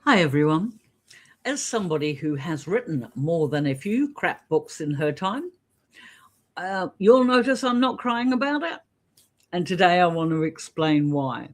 Hi, everyone. As somebody who has written more than a few crap books in her time, you'll notice I'm not crying about it. And today I want to explain why.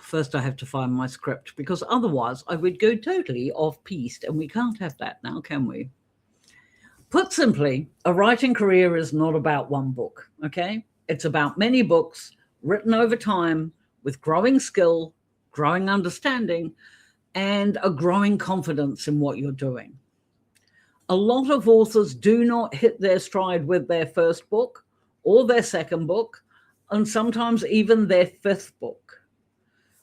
First, I have to find my script because otherwise I would go totally off piste, and we can't have that now, can we? Put simply, a writing career is not about one book, okay? It's about many books written over time with growing skill, growing understanding, and a growing confidence in what you're doing. A lot of authors do not hit their stride with their first book or their second book, and sometimes even their fifth book.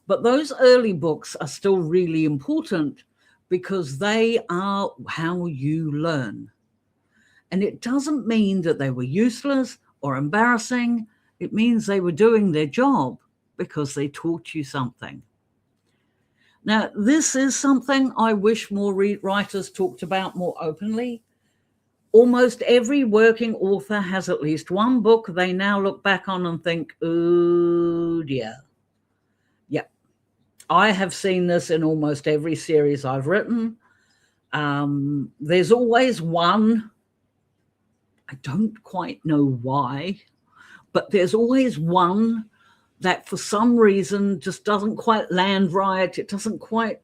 But those early books are still really important because they are how you learn. And it doesn't mean that they were useless or embarrassing. It means they were doing their job because they taught you something. Now, this is something I wish more writers talked about more openly. Almost every working author has at least one book they now look back on and think, oh dear. Yeah, I have seen this in almost every series I've written. There's always one, I don't quite know why, but there's always one that for some reason just doesn't quite land right. It doesn't quite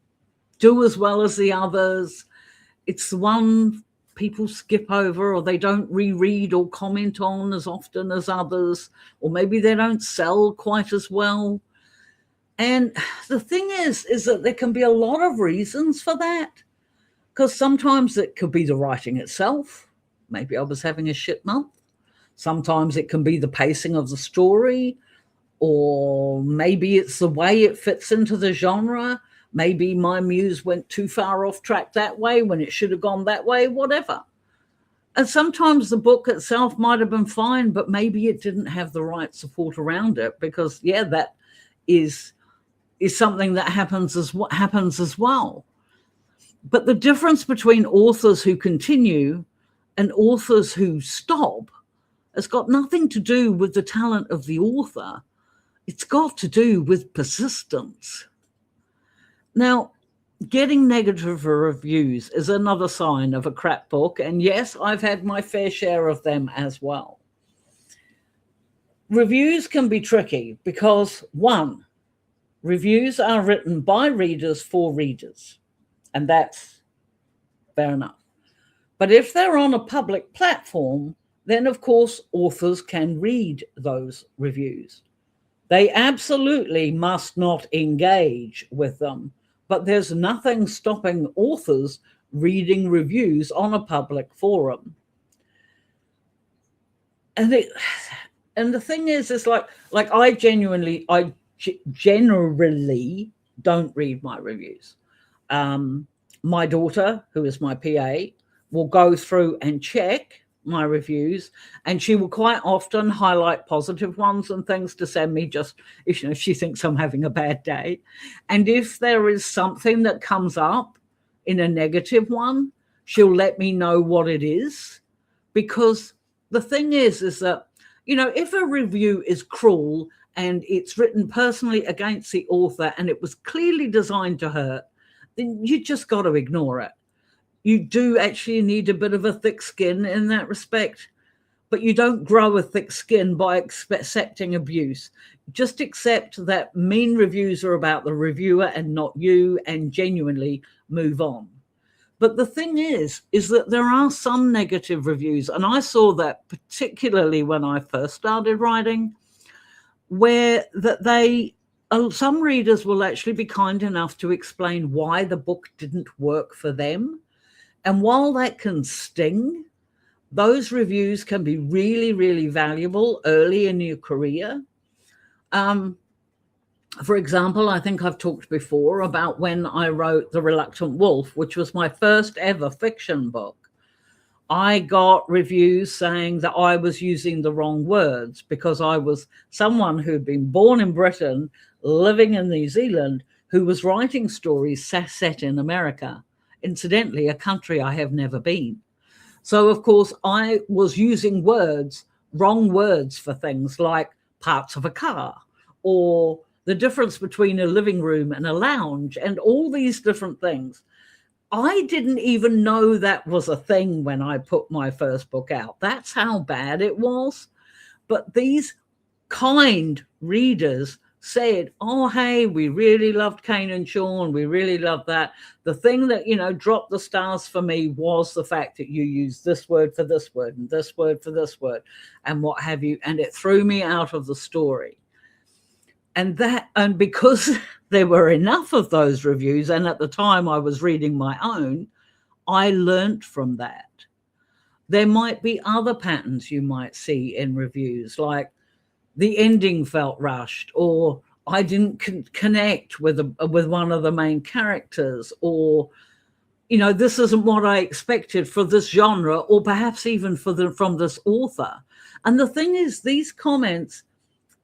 do as well as the others. It's the one people skip over, or they don't reread or comment on as often as others, or maybe they don't sell quite as well. And the thing is that there can be a lot of reasons for that, because sometimes it could be the writing itself. Maybe I was having a shit month. Sometimes it can be the pacing of the story, or maybe it's the way it fits into the genre. Maybe my muse went too far off track that way when it should have gone that way, whatever. And sometimes the book itself might have been fine, but maybe it didn't have the right support around it, because, yeah, that is something that happens as well. But the difference between authors who continue and authors who stop has got nothing to do with the talent of the author. It's got to do with persistence. Now, getting negative reviews is another sign of a crap book. And yes, I've had my fair share of them as well. Reviews can be tricky because, one, reviews are written by readers for readers. And that's fair enough. But if they're on a public platform, then of course authors can read those reviews. They absolutely must not engage with them, but there's nothing stopping authors reading reviews on a public forum. And the thing is like I generally don't read my reviews. My daughter, who is my PA, will go through and check my reviews, and she will quite often highlight positive ones and things to send me, just if she thinks I'm having a bad day. And if there is something that comes up in a negative one, she'll let me know what it is. Because the thing is that, if a review is cruel and it's written personally against the author and it was clearly designed to hurt, then you just got to ignore it. You do actually need a bit of a thick skin in that respect, but you don't grow a thick skin by accepting abuse. Just accept that mean reviews are about the reviewer and not you, and genuinely move on. But the thing is that there are some negative reviews, and I saw that particularly when I first started writing, where some readers will actually be kind enough to explain why the book didn't work for them. And while that can sting, those reviews can be really, really valuable early in your career. For example, I think I've talked before about when I wrote The Reluctant Wolf, which was my first ever fiction book. I got reviews saying that I was using the wrong words because I was someone who'd been born in Britain, living in New Zealand, who was writing stories set in America. Incidentally, a country I have never been. So, of course, I was using wrong words for things like parts of a car or the difference between a living room and a lounge, and all these different things. I didn't even know that was a thing when I put my first book out. That's how bad it was. But these kind readers said, oh, hey, we really loved Kane and Sean. We really loved that. The thing that, dropped the stars for me was the fact that you used this word for this word and this word for this word and what have you. And it threw me out of the story. And because there were enough of those reviews, and at the time I was reading my own, I learned from that. There might be other patterns you might see in reviews, like the ending felt rushed, or I didn't connect with one of the main characters, or, this isn't what I expected for this genre, or perhaps even from this author. And the thing is, these comments,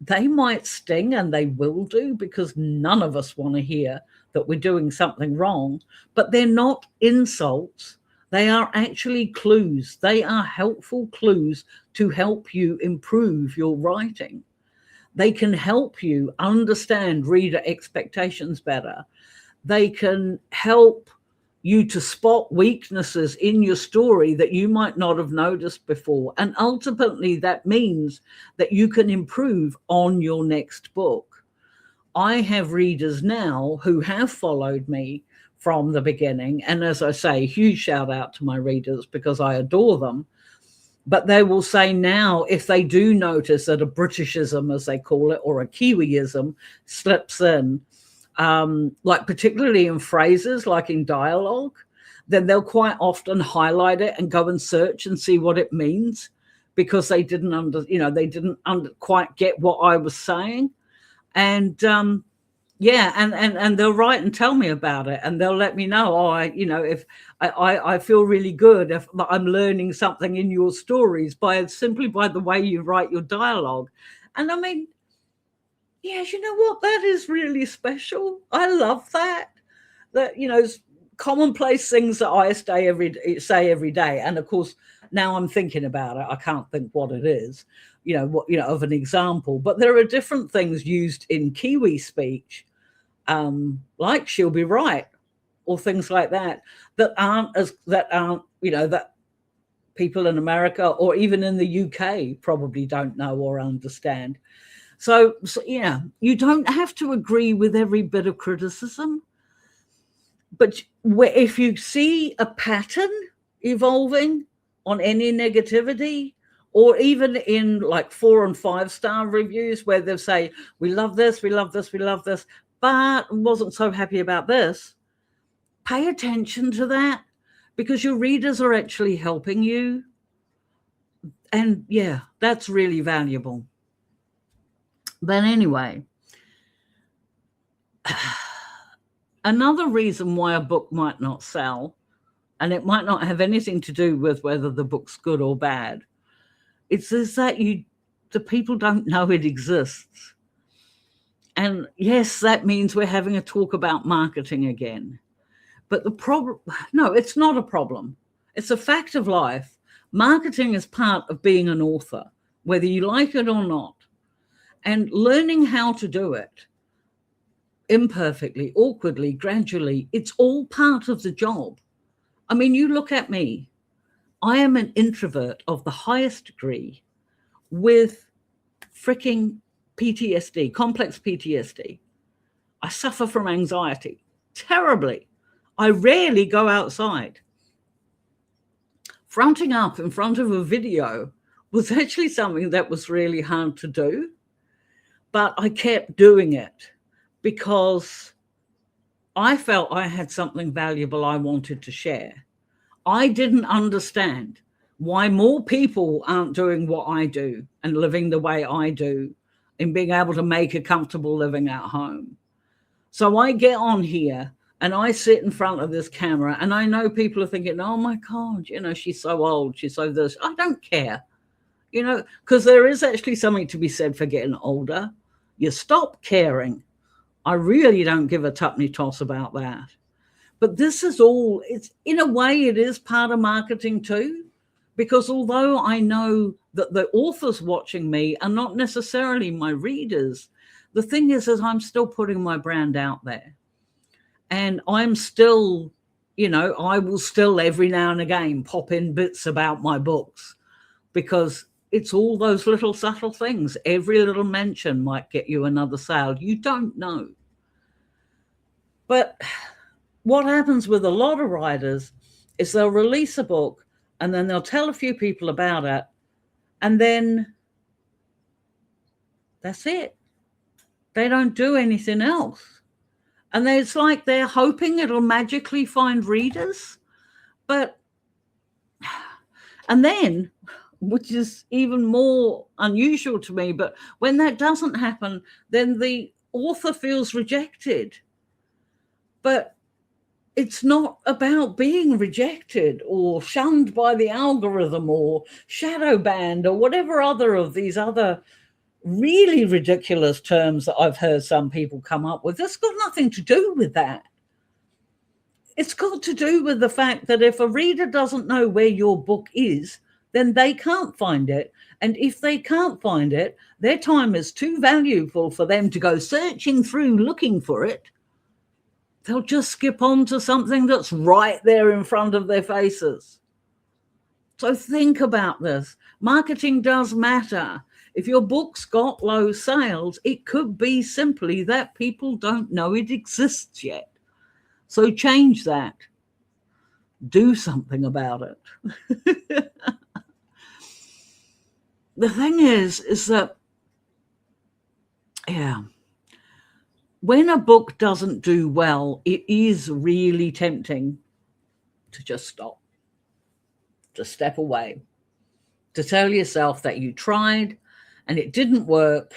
they might sting, and they will do, because none of us want to hear that we're doing something wrong, but they're not insults. They are actually clues. They are helpful clues to help you improve your writing. They can help you understand reader expectations better. They can help you to spot weaknesses in your story that you might not have noticed before. And ultimately, that means that you can improve on your next book. I have readers now who have followed me from the beginning. And as I say, huge shout out to my readers, because I adore them. But they will say now, if they do notice that a Britishism, as they call it, or a Kiwiism slips in, like particularly in phrases, like in dialogue, then they'll quite often highlight it and go and search and see what it means, because they didn't quite get what I was saying. And yeah, and they'll write and tell me about it, and they'll let me know, if I feel really good if I'm learning something in your stories simply by the way you write your dialogue. And I mean, yes, you know what? That is really special. I love that. Commonplace things that I say every day. And of course, now I'm thinking about it, I can't think what it is, of an example. But there are different things used in Kiwi speech, like "she'll be right," or things like that, that people in America or even in the UK probably don't know or understand. So yeah, you don't have to agree with every bit of criticism, but if you see a pattern evolving on any negativity, or even in like 4 and 5 star reviews where they'll say, we love this, we love this, we love this, but wasn't so happy about this, pay attention to that, because your readers are actually helping you. And yeah, that's really valuable. But anyway, another reason why a book might not sell, and it might not have anything to do with whether the book's good or bad, it's that the people don't know it exists. And yes, that means we're having a talk about marketing again. But no, it's not a problem. It's a fact of life. Marketing is part of being an author, whether you like it or not. And learning how to do it imperfectly, awkwardly, gradually, it's all part of the job. I mean, you look at me. I am an introvert of the highest degree with freaking PTSD, complex PTSD. I suffer from anxiety terribly. I rarely go outside. Fronting up in front of a video was actually something that was really hard to do, but I kept doing it because I felt I had something valuable I wanted to share. I didn't understand why more people aren't doing what I do and living the way I do and being able to make a comfortable living at home. So I get on here and I sit in front of this camera, and I know people are thinking, oh my God, she's so old, she's so this. I don't care, because there is actually something to be said for getting older. You stop caring. I really don't give a tuppenny toss about that. But this is all, it's in a way, it is part of marketing too, because although I know that the authors watching me are not necessarily my readers, the thing is I'm still putting my brand out there, and I'm still, I will still every now and again pop in bits about my books, because it's all those little subtle things. Every little mention might get you another sale. You don't know. But what happens with a lot of writers is they'll release a book and then they'll tell a few people about it, and then that's it. They don't do anything else. And it's like they're hoping it'll magically find readers. And then, which is even more unusual to me, but when that doesn't happen, then the author feels rejected. But it's not about being rejected or shunned by the algorithm or shadow banned or whatever other of these other really ridiculous terms that I've heard some people come up with. It's got nothing to do with that. It's got to do with the fact that if a reader doesn't know where your book is, then they can't find it. And if they can't find it, their time is too valuable for them to go searching through looking for it. They'll just skip on to something that's right there in front of their faces. So think about this. Marketing does matter. If your book's got low sales, it could be simply that people don't know it exists yet. So change that. Do something about it. The thing is that, when a book doesn't do well, it is really tempting to just stop, to step away, to tell yourself that you tried and it didn't work.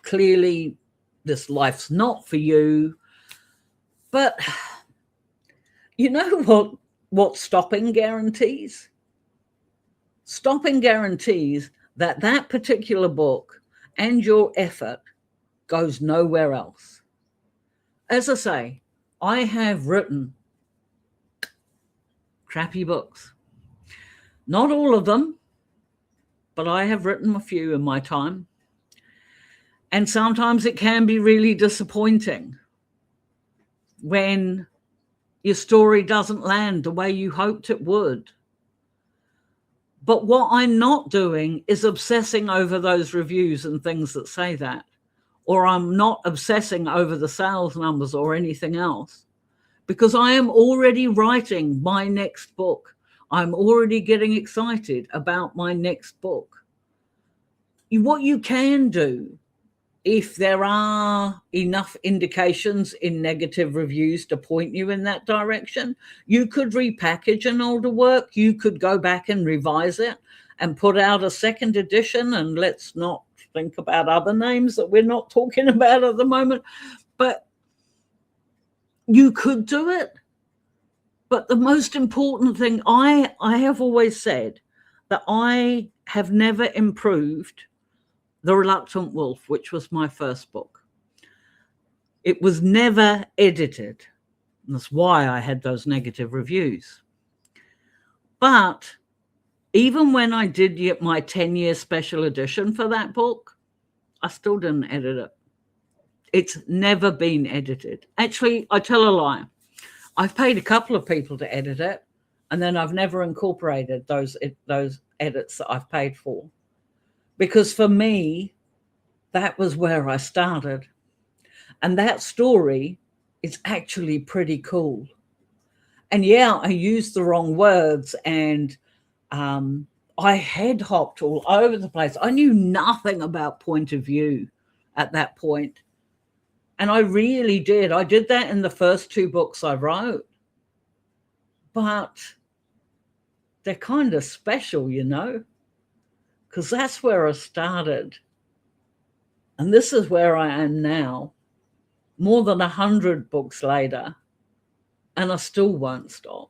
Clearly, this life's not for you. But you know what stopping guarantees? Stopping guarantees that particular book and your effort goes nowhere else. As I say, I have written crappy books. Not all of them, but I have written a few in my time. And sometimes it can be really disappointing when your story doesn't land the way you hoped it would. But what I'm not doing is obsessing over those reviews and things that say that, or I'm not obsessing over the sales numbers or anything else, because I am already writing my next book. I'm already getting excited about my next book. What you can do, if there are enough indications in negative reviews to point you in that direction, you could repackage an older work. You could go back and revise it and put out a second edition. And let's not think about other names that we're not talking about at the moment. But you could do it. But the most important thing, I have always said that I have never improved The Reluctant Wolf, which was my first book. It was never edited. And that's why I had those negative reviews. But even when I did my 10-year special edition for that book, I still didn't edit it. It's never been edited. Actually, I tell a lie. I've paid a couple of people to edit it, and then I've never incorporated those edits that I've paid for. Because for me, that was where I started. And that story is actually pretty cool. And yeah, I used the wrong words, and I head hopped all over the place. I knew nothing about point of view at that point. And I really did. I did that in the first 2 books I wrote. But they're kind of special, because that's where I started. And this is where I am now, more than 100 books later, and I still won't stop.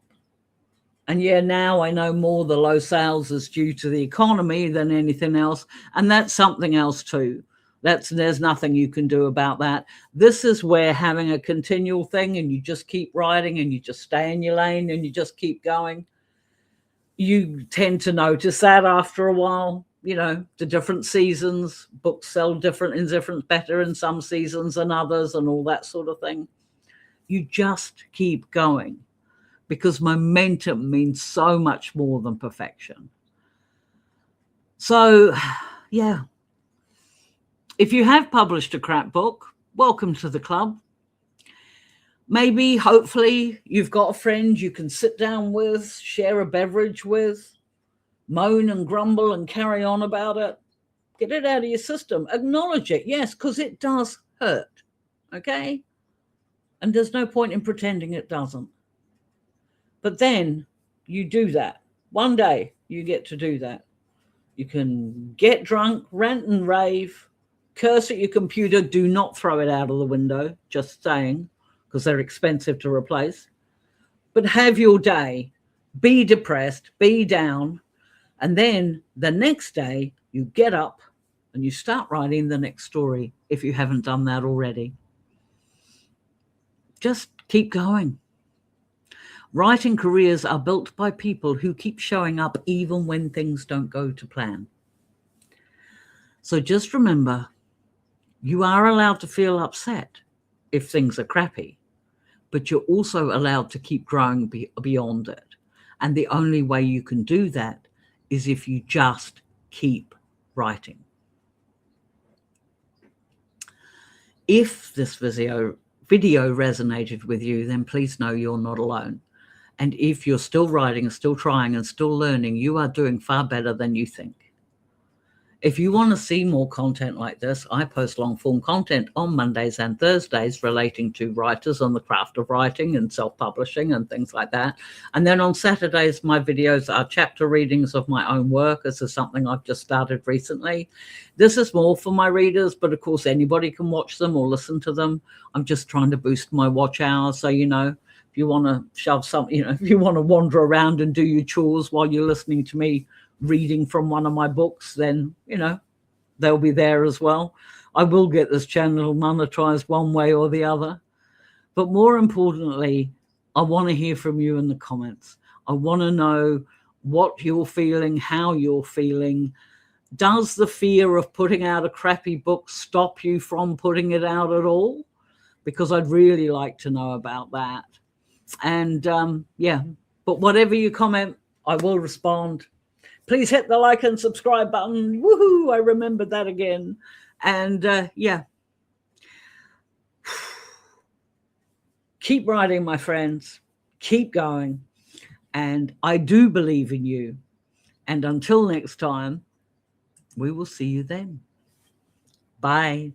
And yeah, now I know more the low sales is due to the economy than anything else. And that's something else too. There's nothing you can do about that. This is where having a continual thing, and you just keep writing and you just stay in your lane and you just keep going, you tend to notice that after a while. the different seasons. Books sell better in some seasons than others, and all that sort of thing. You just keep going, because momentum means so much more than perfection. So, yeah. If you have published a crap book, welcome to the club. Maybe, hopefully, you've got a friend you can sit down with, share a beverage with, moan and grumble and carry on about it. Get it out of your system. Acknowledge it, yes, because it does hurt, okay? And there's no point in pretending it doesn't. But then you do that. One day you get to do that. You can get drunk, rant and rave, curse at your computer. Do not throw it out of the window, just saying, because they're expensive to replace. But have your day. Be depressed, be down. And then the next day you get up and you start writing the next story, if you haven't done that already. Just keep going. Writing careers are built by people who keep showing up even when things don't go to plan. So just remember, you are allowed to feel upset if things are crappy, but you're also allowed to keep growing beyond it. And the only way you can do that is if you just keep writing. If this video resonated with you, then please know you're not alone. And if you're still writing, still trying, and still learning, you are doing far better than you think. If you want to see more content like this, I post long-form content on Mondays and Thursdays relating to writers on the craft of writing and self-publishing and things like that. And then on Saturdays, my videos are chapter readings of my own work. This is something I've just started recently. This is more for my readers, but of course anybody can watch them or listen to them. I'm just trying to boost my watch hours. So, if you want to shove something, if you want to wander around and do your chores while you're listening to me reading from one of my books, then, they'll be there as well. I will get this channel monetized one way or the other. But more importantly, I want to hear from you in the comments. I want to know what you're feeling, how you're feeling. Does the fear of putting out a crappy book stop you from putting it out at all? Because I'd really like to know about that. And but whatever you comment, I will respond. Please hit the like and subscribe button. Woohoo! I remembered that again. And keep writing, my friends. Keep going. And I do believe in you. And until next time, we will see you then. Bye.